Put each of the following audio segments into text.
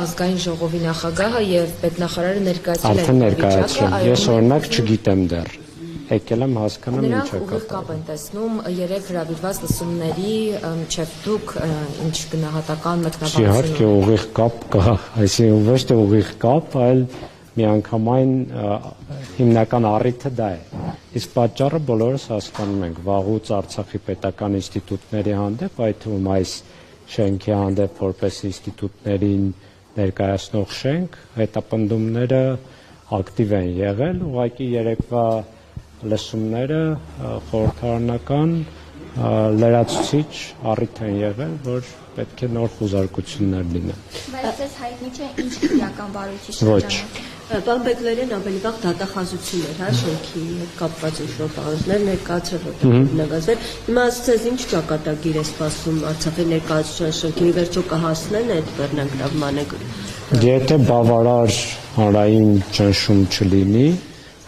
ազգային ժողովի նախագահը եւ պետնախարարը ներկայացրել Արդեն ներկայացրել, ես օրինակ չգիտեմ դեռ, եկել եմ հասկանամ ինչ է կապ կապ են տեսնում երեք հրավիրված լսումների մինչև դուք ինչ գնահատական մեկնաբանություն իհարկե ուղիղ կապ կա, այսինքն ոչ թե ուղիղ կապ, այլ միանգամայն հիմնական առիթը դա է։ Իսկ պատճառը բոլորս հասկանում ենք, վաղուց Արցախի պետական ինստիտուտների հանդեպ, այդ թվում այս շենքի հանդեպ որպես ինստիտուտներին ներկայացնող շենք, հետապնդումները ակտիվ են եղել, ուղղակի երեկվա լսումները խորհրդարանական լրացուցիչ առիթ են եղել, որ պետք է նոր խուզարկություններ լինեն։ Բայց ձեզ հայտնի չէ ինչ քրեական վարույթի շրջանում։ Պարոն Բեգլարյան ավելի վաղ դատախազություն էր, հա, շենքի հետ կապված ինչ-որ բաներ ներկայացրել, որտեղ բնագազեր։ Հիմա ասես ինչ ճակատագիր է սպասվում Արցախի ներկայացության շենքերի վերջո կհասնեն այդ բեռնագրավմանը։ Եթե բավարար հանրային ճնշում չլինի,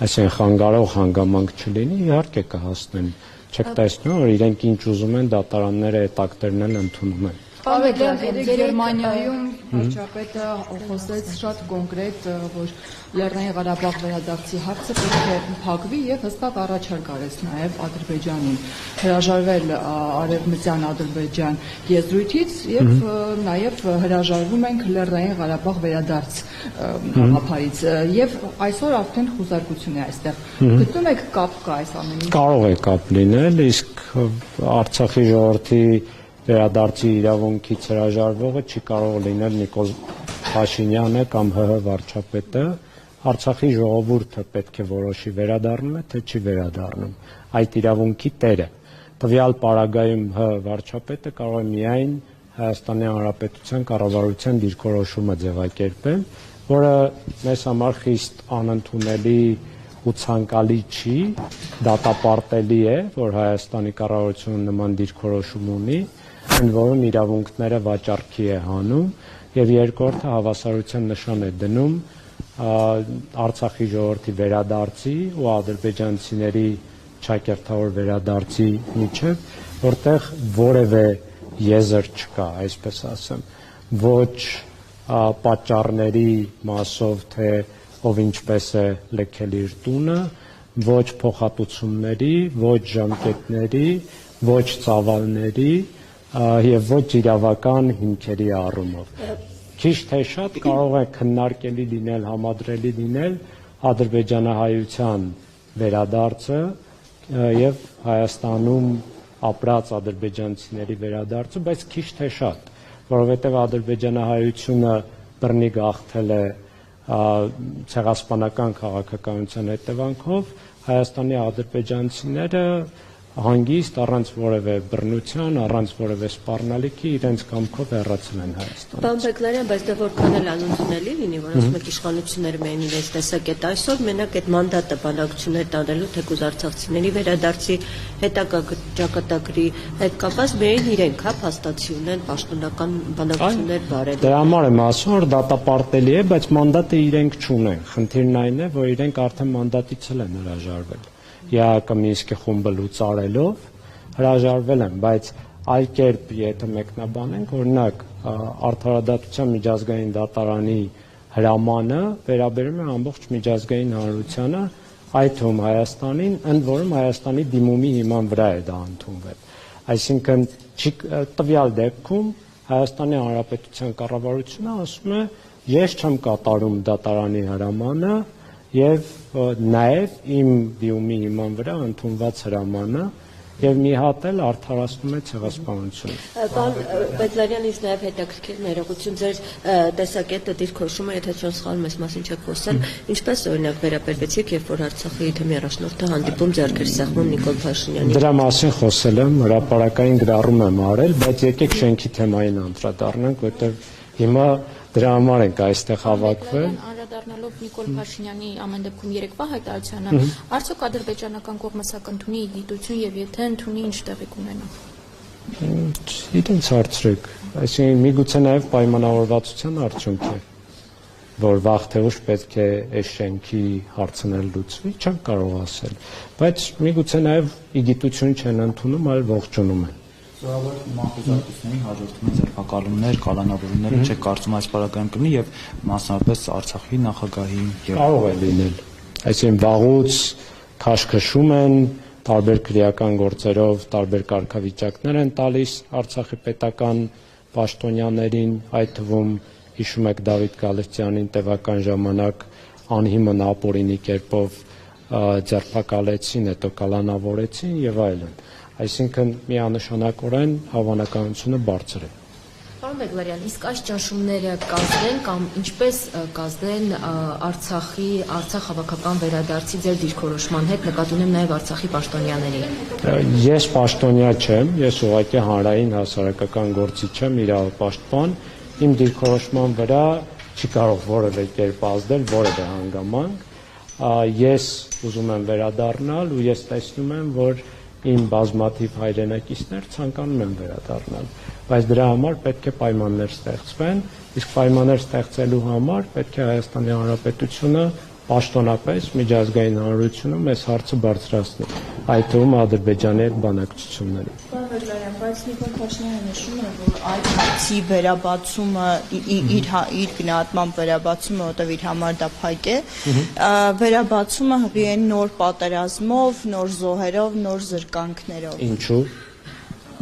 այսինքն խանգարող հանգամանք չլինի, իհարկե կհասնեն։ Չեք տեսնում, որ իրենք ինչ ուզում են դատարանները այդ ակտերն են ընդունում են։ Գերմանիայում վարչապետը խոսեց շատ կոնկրետ, որ Լեռնային Ղարաբաղ վերադարձի հարցը պետք է փակվի եւ հստակ առաջարկ արեց նաեւ Ադրբեջանին հրաժարվել արևմտյան Ադրբեջան եզրույթից եւ նաեւ հրաժարվում ենք Լեռնային Ղարաբաղ վերադարձ գաղափարից եւ այսօր արդեն խուզարկություն է այստեղ։ Գտնում եք կապ կա այս ամենի։ Կարող է կապ լինել, իսկ Արցախի ժողովրդի վերադարձի իրավունքից հրաժարվողը չի կարող լինել Նիկոլ Փաշինյանը կամ ՀՀ վարչապետը, Արցախի ժողովուրդը պետք է որոշի վերադառնում է, թե չի վերադառնում, այդ իրավունքի տերը։ Տվյալ պարագայում ՀՀ վարչապետը կարող է միայն Հայաստանի Հանրապետության կառավարության դիրքորոշումը ձևակերպել, որը մեզ համար խիստ անընդունելի ու ցանկալի չի, դատապարտելի է, որ Հայաստանի կառավարությունը նման դիրքորոշում ունի, ընդ որում իրավունքները վաճառքի է հանում եւ երկրորդը հավասարության նշան է դնում Արցախի ժողովրդի վերադարձի ու ադրբեջանցիների ճակերտավոր վերադարձի միջև, որտեղ որևէ եզր չկա, այսպես ասեմ, ոչ պատճառների մասով, թե ով ինչպես է լքել իր տունը, ոչ փոխհատուցումների, ոչ ժամկետների, ոչ ծավալների եւ ոչ իրավական հիմքերի առումով։ Քիչ թե շատ կարող է քննարկելի լինել, համադրելի լինել ադրբեջանահայության վերադարձը եւ Հայաստանում ապրած ադրբեջանցիների վերադարձը, բայց քիչ թե շատ, որովհետեւ ադրբեջանահայությունը բռնի գաղթել է ցեղասպանական քաղաքականության հետևանքով, Հայաստանի ադրբեջանցիները հանգիստ առանց որևէ բռնության, առանց որևէ սպառնալիքի իրենց կամքով հեռացել են Հայաստանից։ Պարոն Բեգլարյան, բայց դա որքան էլ անընդունելի լինի, որ ասում եք իշխանությունները միայն իրենց տեսակետ այսօր մենակ այդ մանդատը բանակցություններ տանելու թեկուզ արցախցիների վերադարձի հետագա ճակատագրի հետ կապված միայն իրենք հա փաստացի ունեն պաշտոնական բանակցություններ բարել։ Դրա համար եմ ասում, որ դատապարտելի է, բայց մանդատը իրենք չունեն։ Խնդիրն այն է, որ իրենք արդեն մանդատից են հրաժարվել։ ԵԱՀԿ Մինսկի խումբը լուծարելով հրաժարվել են, բայց այլ կերպ եթե մեկնաբանենք, օրինակ Արդարադատության միջազգային դատարանի հրամանը վերաբերում է ամբողջ միջազգային հանրությանը, այդ թվում Հայաստանին, ընդ որում Հայաստանի դիմումի հիման վրա է դա ընդունվել։ Այսինքն տվյալ դեպքում Հայաստանի Հանրապետության կառավարությունը ասում է, ես չեմ կատարում դատարանի հրամանը եւ նաեւ իմ դիմումի հիման վրա ընդունված հրամանը եւ մի հատ էլ արդարացնում է ցեղասպանությունը։ Պարոն Բեգլարյան, ինձ նաեւ հետաքրքիր ներողություն ձեր տեսակետը դիրքորոշումը, եթե չեմ սխալվում, այս մասին չեք խոսել, ինչպես օրինակ վերաբերվեցիք, երբ որ Արցախի թեմի առաջնորդը հանդիպում ձեռք էր սեղմում Նիկոլ Փաշինյանի։ Դրա մասին խոսել եմ, հրապարակային գրառում եմ արել, բայց եկեք շենքի թեմային անդրադառնանք, որտեղ հիմա դրա համար ենք այստեղ հավաքվել։ Անդրադառնալով Նիկոլ Փաշինյանի ամեն դեպքում երեկվա հայտարարությանը, արդյոք ադրբեջանական կողմը սա կընդունի դիտություն եւ եթե ընդունի, ինչ տեղի կունենա։ Իրենց հարցրեք, այսինքն միգուցե նաեւ պայմանավորվածության արդյունք է, որ վաղ թե ուշ պետք է այս շենքի հարցներ լուծվի, չեմ կարող ասել, բայց միգուցե նաեւ իգիտություն չեն ընդունում, այլ ողջունում են։ Սովորաբար մահուզարկությունների հաջորդում են ձերբակալումներ, կալանավորումներ, չէ՞ կարծում այս պարագայում կլինի եւ մասնավորապես Արցախի նախագահի կարող է լինել։ Այսինքն վաղուց քաշքշում են, տարբեր քրեական գործերով, տարբեր կարգավիճակներ են տալիս Արցախի պետական պաշտոնյաներին, այդ թվում հիշում եք Դավիթ Գալստյանին տևական ժամանակ անհիմն ապօրինի կերպով ձերբակալեցին, հետո կալանավորեցին եւ այլն։ Այսինքն միանշանակորեն հավանականությունը բարձր է։ Պարոն Բեգլարյան, իսկ այս ճնշումները կազդեն կամ ինչպես կազդեն Արցախ հավաքական վերադարձի ձեր դիրքորոշման հետ, նկատի ունեմ նաև Արցախի պաշտոնյաների։ Ես պաշտոնյա չեմ, ես ուղղակի հանրային հասարակական գործիչ եմ, իրավապաշտպան, իմ դիրքորոշման վրա չի կարող որևէ կերպ ազդել որևէ հանգամանք։ Ես ուզում եմ վերադառնալ ու ես տեսնում եմ, որ իմ բազմաթիվ հայրենակիցներ ցանկանում են վերադառնալ, բայց դրա համար պետք է պայմաններ ստեղծվեն, իսկ պայմաններ ստեղծելու համար պետք է Հայաստանի Հանրապետությունը պաշտոնապես միջազգային հանրությունում այս հարցը բարձրացնի, այդ թվում Ադրբեջանի հետ բանակցությունների։ Պարոն Բեգլարյան, բայց Նիկոլ Փաշինյանը նշում է, որ այդ հարցի վերաբացումը իր գնահատմամբ վերաբացումը, որտեղ իր համար դա փակ է, վերաբացումը հղի են նոր պատերազմով, նոր զոհերով, նոր զրկանքներով։ Ինչու՞։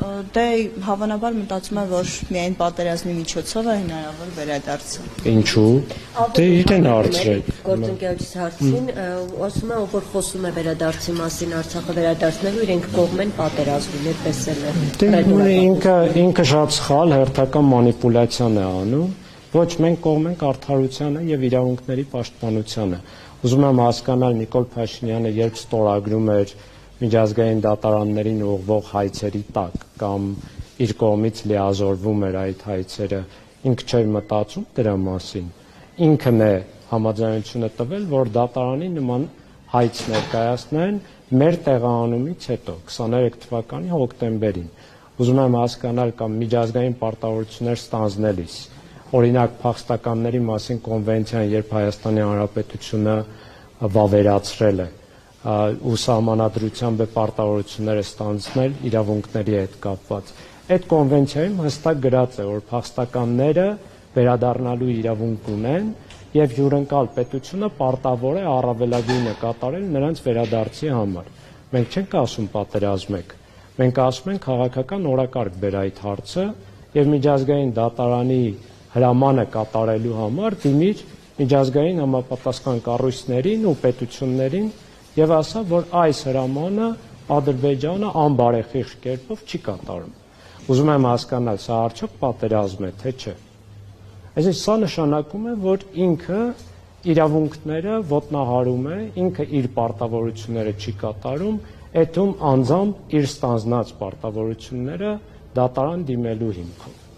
Դե հավանաբար մտածում եմ, որ միայն պատերազմի միջոցով է հնարավոր վերադարձը։ Ինչու՞։ Դե իրեն հարցրեք։ Գործընկերոջից հարցին, ասում է, որ խոսում է վերադարձի մասին Արցախը վերադարձնելու, իրենք կողմ են պատերազմին, այդպես էլ է։ Ինքը շատ սխալ հերթական մանիպուլյացիան է անում, ոչ մենք կողմ ենք արդարությանը եւ իրավունքների պաշտպանությանը։ Ուզում եմ հասկանալ Նիկոլ Փաշինյանը երբ ստորագրում էր միջազգային դատարաններին ուղղվող հայցերի տակ կամ իր կողմից լիազորվում էր այդ հայցերը, ինքը չէր մտածում դրա մասին։ Ինքն է համաձայնությունը տվել, որ դատարանի նման հայց ներկայացնեն մեր տեղահանումից հետո 23 թվականի հոկտեմբերին։ Ուզում եմ հասկանալ կամ միջազգային պարտավորություններ ստանձնելիս, օրինակ փախստականների մասին կոնվենցիան, երբ Հայաստանի Հանրապետությունը վավերացրել է ու սահմանադրությամբ է պարտավորությունները ստանձնել իրավունքների հետ կապված։ Այդ կոնվենցիայում հստակ գրած է, որ փախստականները վերադառնալու իրավունք ունեն եւ յուրընկալ պետությունը պարտավոր է առավելագույնը կատարել նրանց վերադարձի համար։ Մենք չենք ասում պատերազմեք, մենք ասում ենք քաղաքական օրակարգ բեր այդ հարցը եւ միջազգային դատարանի հրամանը կատարելու համար դիմիր միջազգային համապատասխան կառույցներին ու պետություններին եւ ասա, որ այս հրամանը Ադրբեջանը անբարեխիղճ կերպով չի կատարում։ Ուզում եմ հասկանալ, սա արդյոք պատերազմ է, թե չէ։ Այսինքն սա նշանակում է, որ ինքը իրավունքները ոտնահարում է, ինքը իր պարտավորությունները չի կատարում, այդում անձամբ իր ստանձնած պարտավորությունները դատարան դիմելու հիմքով։